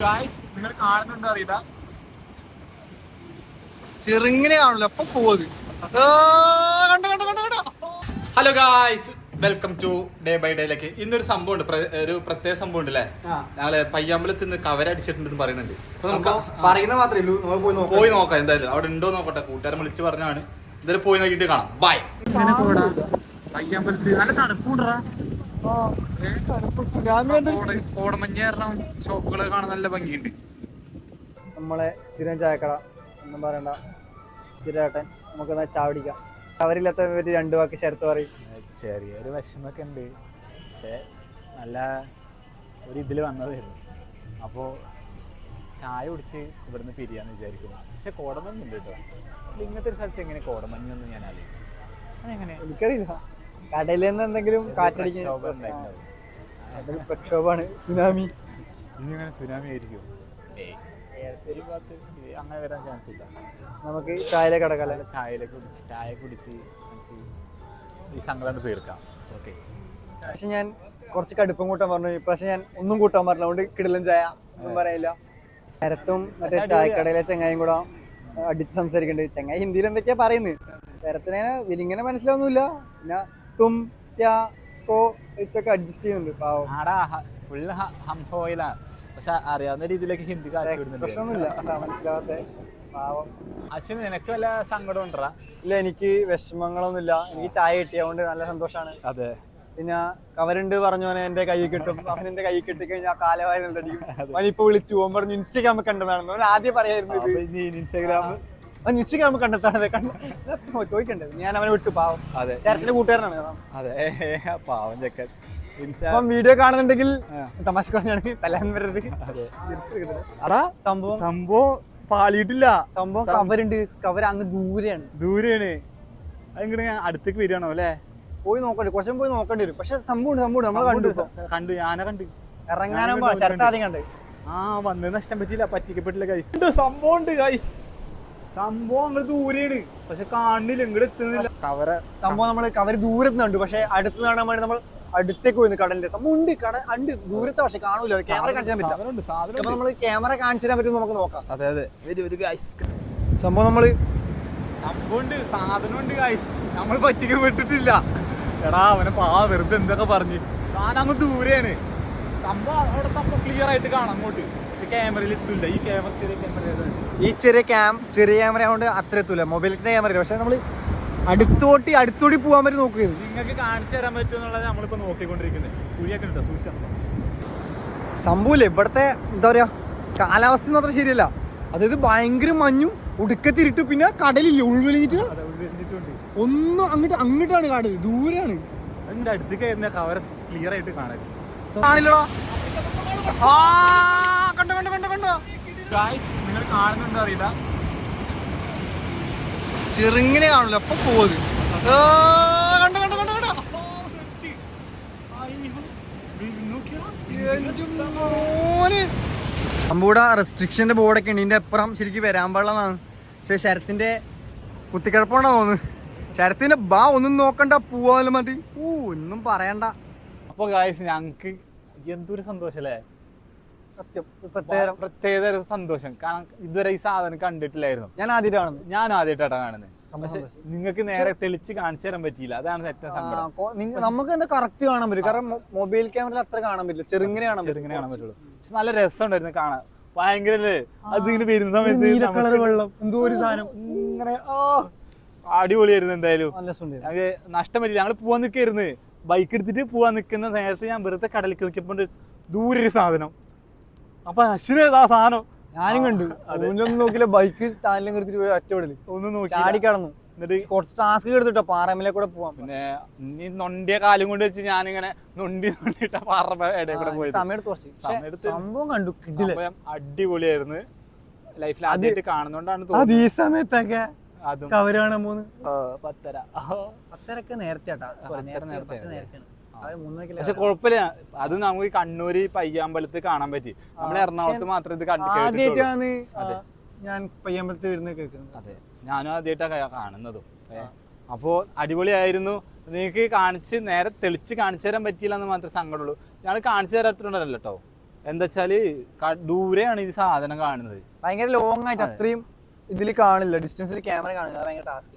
നിങ്ങൾ കാണുന്നുണ്ടോ അറിയില്ല, ചെറുങ്ങനെ കാണില്ല അപ്പൊ പോവത്. Hello guys, welcome to day by ഡേയിലേക്ക്. ഇന്നൊരു സംഭവം ഉണ്ട്, ഒരു പ്രത്യേക സംഭവം ഉണ്ട് അല്ലേ. ഞങ്ങള് പയ്യാമ്പലത്തിൽ നിന്ന് കവരടിച്ചിട്ടുണ്ടെന്ന് പറയുന്നുണ്ട്. പറയുന്ന മാത്രമേ പോയി നോക്കാം എന്തായാലും, അവിടെ ഉണ്ടോ നോക്കട്ടെ. കൂട്ടുകാരൻ വിളിച്ച് പറഞ്ഞാണ്, എന്തായാലും പോയി നോക്കിട്ട് കാണാം. ബൈ. പയ്യാമ്പലത്തിൽ നല്ല തണുപ്പുണ്ടാ, കോടമഞ്ഞേറണം, ഷോപ്പുകളൊക്കെ കാണാൻ നല്ല ഭംഗിയുണ്ട്. നമ്മളെ സ്ഥിരം ചായക്കട ഒന്നും പറയണ്ട, സ്ഥിരമായിട്ടൻ നമുക്കൊന്ന് ചാവടിക്കാം. അവരില്ലാത്ത ഒരു രണ്ടു വാക്ക് ശരത്ത് പറയും. ചെറിയൊരു വിഷമൊക്കെ ഉണ്ട്, പക്ഷെ നല്ല ഒരു ഇതിൽ വന്നതായിരുന്നു. അപ്പോൾ ചായ കുടിച്ച് ഇവിടുന്ന് പിരിയാന്ന് വിചാരിക്കുന്നു. പക്ഷെ കോടമഞ്ഞുണ്ട് കേട്ടോ. ഇങ്ങനത്തെ ഒരു സ്ഥലത്ത് എങ്ങനെ കോടമഞ്ഞൊന്നും ഞാൻ അറിയില്ല. അതെങ്ങനെ എനിക്കറിയില്ല. കടയിൽ നിന്ന് എന്തെങ്കിലും കാറ്റടിക്കാൻ പ്രക്ഷോഭമാണ്, സുനാമി. ഇനിങ്ങനെ സുനാമി ആയിരിക്കും. അങ്ങനെ വരാൻ ചാൻസ് ഇല്ല. നമുക്ക് ചായയിലേക്ക് കടക്കാല്ലേ. ചായ കുടിച്ച് നമുക്ക് ഈ സങ്കടം തീർക്കാം. ഓക്കെ. പക്ഷെ ഞാൻ കുറച്ച് കടുപ്പം കൂട്ടാൻ പറഞ്ഞു, പക്ഷെ ഞാൻ ഒന്നും കൂട്ടാൻ പറഞ്ഞു. അതുകൊണ്ട് കിടലും ചായ ഒന്നും പറയില്ല. ശരത്തും മറ്റേ ചായക്കടയിലെ ചെങ്ങായും കൂടെ അടിച്ച് സംസാരിക്കുന്നുണ്ട്. ചെങ്ങായി ഹിന്ദിയിൽ എന്തൊക്കെയാ പറയുന്നത്, ശരത്തിനെ വലിങ്ങനെ മനസ്സിലാവുന്നില്ല. പിന്നെ തും ത്യാ കോ വെച്ചൊക്കെ അഡ്ജസ്റ്റ് ചെയ്യുന്നുണ്ട്. പാവം ഫുള്ള് ഹംഫോയിലാണ്, പക്ഷെ അറിയാവുന്ന രീതിയിലേക്ക് ഹിന്ദി പ്രശ്നമൊന്നുമില്ല, മനസ്സിലാവാത്ത പാവം. അശ്വിന് നിനക്ക് വല്ല സങ്കടം ഉണ്ടാ? ഇല്ല, എനിക്ക് വിഷമങ്ങളൊന്നുമില്ല. എനിക്ക് ചായ കിട്ടിയതുകൊണ്ട് നല്ല സന്തോഷമാണ്. അതെ. പിന്നെ കവരുണ്ട് പറഞ്ഞോനെ എന്റെ കൈ കിട്ടും. അവൻ എന്റെ കൈ കിട്ടിക്കഴിഞ്ഞാൽ കാലവാരി അടിക്കും. അവനിപ്പോ വിളിച്ചു പോകാൻ പറഞ്ഞു ഇൻസ്റ്റഗ്രാമിൽ കണ്ടതാണെന്ന്. അവൻ ആദ്യം പറയായിരുന്നു ഇൻസ്റ്റഗ്രാം കണ്ടെത്താണത്. ചോദിക്കണ്ടേ, ഞാൻ അവനെ വിട്ടു. പാവം. അതെ, ചേട്ടന്റെ കൂട്ടുകാരനാണ്. അതെ, പാവം ചെക്കൻ. അപ്പം വീഡിയോ കാണുന്നുണ്ടെങ്കിൽ തമാശ പറഞ്ഞാണ് തല്ലാൻ വരരുത്. അതാ സംഭവം പാളിയിട്ടില്ല. സംഭവം കവരുണ്ട്. കവർ അങ്ങ് ദൂരെയാണ്. അതിങ്ങനെ അടുത്തേക്ക് വരികയാണോ അല്ലേ? പോയി നോക്കണ്ടേ, കുറച്ചും പോയി നോക്കേണ്ടി വരും. പക്ഷെ സംഭവം നമ്മൾ കണ്ടു ഞാനെ കണ്ടു. ഇറങ്ങാനും ചേട്ടൻ ആദ്യം കണ്ട്. വന്ന് നഷ്ടം പറ്റിയില്ല, പറ്റിക്കപ്പെട്ടില്ല ഗൈസ്. സംഭവം ഉണ്ട് ഗൈസ്, സംഭവം അങ്ങ് ദൂരെയാണ്, പക്ഷെ കാണില്ല, ഇങ്ങോട്ട് എത്തുന്നില്ല. സംഭവം നമ്മള് കവര് ദൂരത്ത് കണ്ടു, പക്ഷെ അടുത്ത് കാണാൻ വേണ്ടി നമ്മൾ അടുത്തേക്ക് പോയി. കടലിന്റെ സംഭവം ഉണ്ട്, ഉണ്ട് ദൂരത്തെ, പക്ഷെ കാണൂല. ക്യാമറ കാണിച്ചാൻ പറ്റില്ല. നമ്മള് ക്യാമറ കാണിച്ചു തരാൻ പറ്റും, നമുക്ക് നോക്കാം. അതെ അതെ, സംഭവം നമ്മള് സംഭവമുണ്ട്, സാധനമുണ്ട് ഗൈസ്. നമ്മൾ പറ്റിക്കപ്പെട്ടിട്ടില്ല. എടാ അവനെ വെറുതെ എന്തൊക്കെ പറഞ്ഞ് സാധനം അങ്ങ് ദൂരെയാണ്. സംഭവം അവിടെ ക്ലിയർ ആയിട്ട് കാണാം അങ്ങോട്ട്, പക്ഷെ ക്യാമറയിൽ എത്തില്ല. ഈ ചെറിയ ക്യാമറ കൊണ്ട് അത്ര എത്തൂല, മൊബൈലിന്റെ ക്യാമറ. പക്ഷെ നമ്മള് അടുത്തോടി പോകാൻ പറ്റി നോക്കുന്നത്. നിങ്ങൾക്ക് കാണിച്ചു തരാൻ പറ്റും എന്നുള്ളത് നമ്മളിപ്പോ നോക്കിക്കൊണ്ടിരിക്കുന്നത്. കുഴിയൊക്കെ ഉണ്ടോ സൂക്ഷിച്ചോ. സംഭവമില്ല, ഇവിടത്തെ എന്താ പറയാ, കാലാവസ്ഥ അത്ര ശരിയല്ല. അതായത് ഭയങ്കര മഞ്ഞും ഒടുക്കത്തിരിട്ട്, പിന്നെ കടലില്ല, ഉൾവെളിഞ്ഞിട്ട് ഒന്നും അങ്ങോട്ടാണ് കടൽ, ദൂരെയാണ്. അതിന്റെ അടുത്തേക്ക് കവർ ക്ലിയർ ആയിട്ട് കാണാൻ കാണില്ലടോ. നിങ്ങൾ കാണുന്നുണ്ടോ അറിയില്ല, ചെറുങ്ങനെ കാണില്ല അപ്പൊ പോവത്. നമ്മൂടെ റെസ്ട്രിക്ഷന്റെ ബോർഡൊക്കെ ഉണ്ട്. ഇതിന്റെ അപ്പുറം ശരിക്കും വരാൻ പാടില്ലെന്നാണ്. പക്ഷെ ശരത്തിന്റെ കുത്തിക്കിഴപ്പുണ്ടോ തോന്നുന്നു. ശരത്തിന്റെ ഒന്നും നോക്കണ്ട, പോവാലും മതി. ഒന്നും പറയണ്ട. അപ്പൊ ഗായ്സ്, ഞങ്ങക്ക് എന്തൊരു സന്തോഷം അല്ലേ. സത്യം, പ്രത്യേക ഒരു സന്തോഷം. കാരണം ഇതുവരെ ഈ സാധനം കണ്ടിട്ടില്ലായിരുന്നു. ഞാൻ ആദ്യമായിട്ടാണ് കാണുന്നത്. പക്ഷെ നിങ്ങൾക്ക് നേരെ തെളിച്ച് കാണിച്ചു തരാൻ പറ്റിയില്ല, അതാണ് ഏറ്റവും സങ്കടം. നമുക്ക് എന്താ കറക്റ്റ് കാണാൻ പറ്റും, കാരണം മൊബൈൽ ക്യാമറയിൽ അത്ര കാണാൻ പറ്റില്ല, ചെറുങ്ങനെ കാണാൻ പറ്റുള്ളൂ. പക്ഷെ നല്ല രസമുണ്ടായിരുന്നു കാണാൻ, ഭയങ്കര അതിങ്ങനെ വരുന്ന സമയത്ത് വെള്ളം എന്തോ ഒരു സാധനം ഇങ്ങനെ അടിപൊളിയായിരുന്നു. എന്തായാലും ഞങ്ങൾക്ക് നഷ്ടം പറ്റില്ല. ഞങ്ങൾ പോവാൻ നിൽക്കായിരുന്നു, ബൈക്ക് എടുത്തിട്ട് പോവാൻ നിൽക്കുന്ന നേരത്തെ ഞാൻ വെറുതെ കടലിലേക്ക് നോക്കിയപ്പോൾ ദൂരെ ഒരു സാധനം. അപ്പൊ അശ്വിന് ആ സാധനം ഞാനും കണ്ടു. അതുകൊണ്ടൊന്നും നോക്കില്ല, ബൈക്ക് സ്റ്റാൻഡിലും എടുത്തിട്ട് പോയി ഒറ്റവിടല് ഒന്നും നോക്കി ചാടി കടന്നു. എന്നിട്ട് കുറച്ച് ടാസ്ക് എടുത്തിട്ടോ പാറമേലെ കൂടെ പോവാം. പിന്നെ ഈ നൊണ്ടിയ കാലും കൊണ്ട് വെച്ച് ഞാനിങ്ങനെ നൊണ്ടിട്ട പാറ ഇടയിൽ കൂടെ പോയി. സമയത്ത് സംഭവം കണ്ടു, അടിപൊളിയായിരുന്നു. ലൈഫിൽ ആദ്യമായിട്ട് കാണുന്നോണ്ടാണ് അത് ഈ സമയത്തൊക്കെ കവര് കാണാൻ പോകുന്നു. 10:30 നേരത്തെ. പക്ഷെ കുഴപ്പമില്ല, അത് നമുക്ക് കണ്ണൂര് പയ്യാമ്പലത്ത് കാണാൻ പറ്റി. നമ്മളെ എറണാകുളത്ത് മാത്രം ഇത് ആദ്യമായിട്ടാണ് ഞാൻ പയ്യാമ്പലത്ത് വരുന്നത് കേൾക്കുന്നത്. അതെ, ഞാനും ആദ്യമായിട്ടാണ് കാണുന്നതും. അപ്പോ അടിപൊളിയായിരുന്നു. നിങ്ങൾക്ക് നേരെ തെളിച്ച് കാണിച്ചു തരാൻ പറ്റിയില്ല എന്ന് മാത്രമേ സങ്കടമുള്ളൂ. ഞങ്ങൾ കാണിച്ചു തരാത്തുണ്ടല്ലോ കേട്ടോ. എന്താ വെച്ചാല് ദൂരെയാണ് ഈ സാധനം കാണുന്നത്, ഭയങ്കര ലോങ് ആയിട്ട് അത്രയും ഇതിൽ കാണില്ല, ഡിസ്റ്റൻസിൽ ക്യാമറ കാണില്ല, ഭയങ്കര ടാസ്ക്.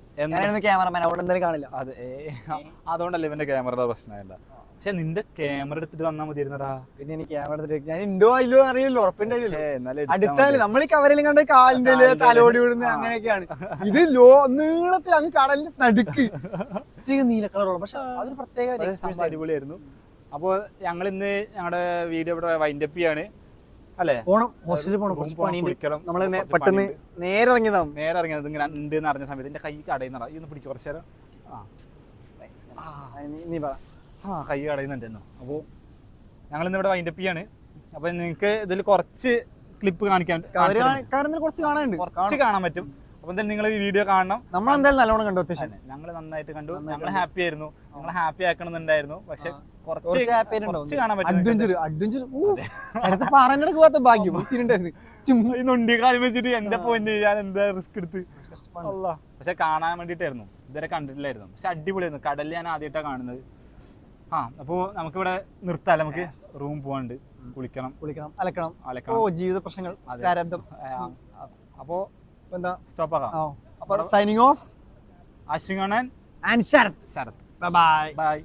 ക്യാമറമാൻ അവിടെ എന്തായാലും കാണില്ല. അതെ, അതുകൊണ്ടല്ലേ ഇവന്റെ ക്യാമറയുടെ പ്രശ്നമല്ല. പക്ഷെ നിന്റെ ക്യാമറ എടുത്തിട്ട് വന്നാൽ മതിയിരുന്നടാ. പിന്നെ എനിക്ക് ക്യാമറ എടുത്തിട്ട് ഞാൻ ഇൻഡോ അതിലോ അറിയില്ലോ, ഉറപ്പിണ്ടായില്ലോ. അടുത്താല് നമ്മൾ ഈ കവറിലും കണ്ട കാലിന്റെ തലോടി വിടുന്നത് അങ്ങനെയൊക്കെയാണ്. ഇത് നീളത്തിൽ അങ്ങ് കടലിന്റെ നടുക്ക് നീല കളറുള്ള, പക്ഷെ അതൊരു പ്രത്യേക അടിപൊളിയായിരുന്നു. അപ്പൊ ഞങ്ങൾ ഇന്ന് ഞങ്ങളുടെ വീഡിയോ ഇവിടെ വൈൻഡപ്പ് ചെയ്യാണ് അല്ലേ. പോണം, ഹോസ്റ്റലിൽ പോണം. നമ്മള് പെട്ടെന്ന് നേരെ ഇറങ്ങിയതാവും. നേരെ ഇറങ്ങിയത് ഇങ്ങനെ ഉണ്ട് എന്ന് അറിഞ്ഞ സമയത്ത് എന്റെ കൈ കടയുന്നടാ, ഇന്ന് പിടിക്കും കുറച്ചു നേരം. നീ പറ. കൈ കടയുന്നുണ്ടായിരുന്നു. അപ്പോൾ ഞങ്ങൾ ഇന്ന് ഇവിടെ വൈൻഡപ്പ് ചെയ്യാണ്. അപ്പൊ നിങ്ങൾക്ക് ഇതിൽ കുറച്ച് ക്ലിപ്പ് കാണിക്കാൻ കുറച്ച് കാണാനുണ്ട്, കുറച്ച് കാണാൻ പറ്റും. അപ്പൊ എന്തായാലും നിങ്ങൾ ഈ വീഡിയോ കാണണം. നമ്മൾ എന്തായാലും നല്ലോണം കണ്ടു, അത്യാവശ്യം ഞങ്ങൾ നന്നായിട്ട് കണ്ടു. ഞങ്ങൾ ഹാപ്പി ആയിരുന്നു, ഞങ്ങൾ ഹാപ്പി ആക്കണമെന്നുണ്ടായിരുന്നു. പക്ഷെ കുറച്ച് കാണാൻ പറ്റും. ഭാഗ്യം നൊണ്ടി കാലം വെച്ചിട്ട് എന്റെ പോയിന്റ് ഞാൻ എന്താ റിസ്ക് എടുത്ത്. പക്ഷെ കാണാൻ വേണ്ടിട്ടായിരുന്നു, ഇതുവരെ കണ്ടിട്ടില്ലായിരുന്നു. പക്ഷെ അടിപൊളിയായിരുന്നു. കടലിൽ ഞാൻ ആദ്യമായിട്ടാണ് കാണുന്നത്. അപ്പൊ നമുക്കിവിടെ നിർത്താം, നമുക്ക് റൂം പോവാണ്ട്, കുളിക്കണം, അലക്കണം. ജീവിത പ്രശ്നങ്ങൾ. അപ്പോ എന്താ സ്റ്റോപ്പ് ആക്കാം. Signing off Ashwin and Sarath. Sarath. By.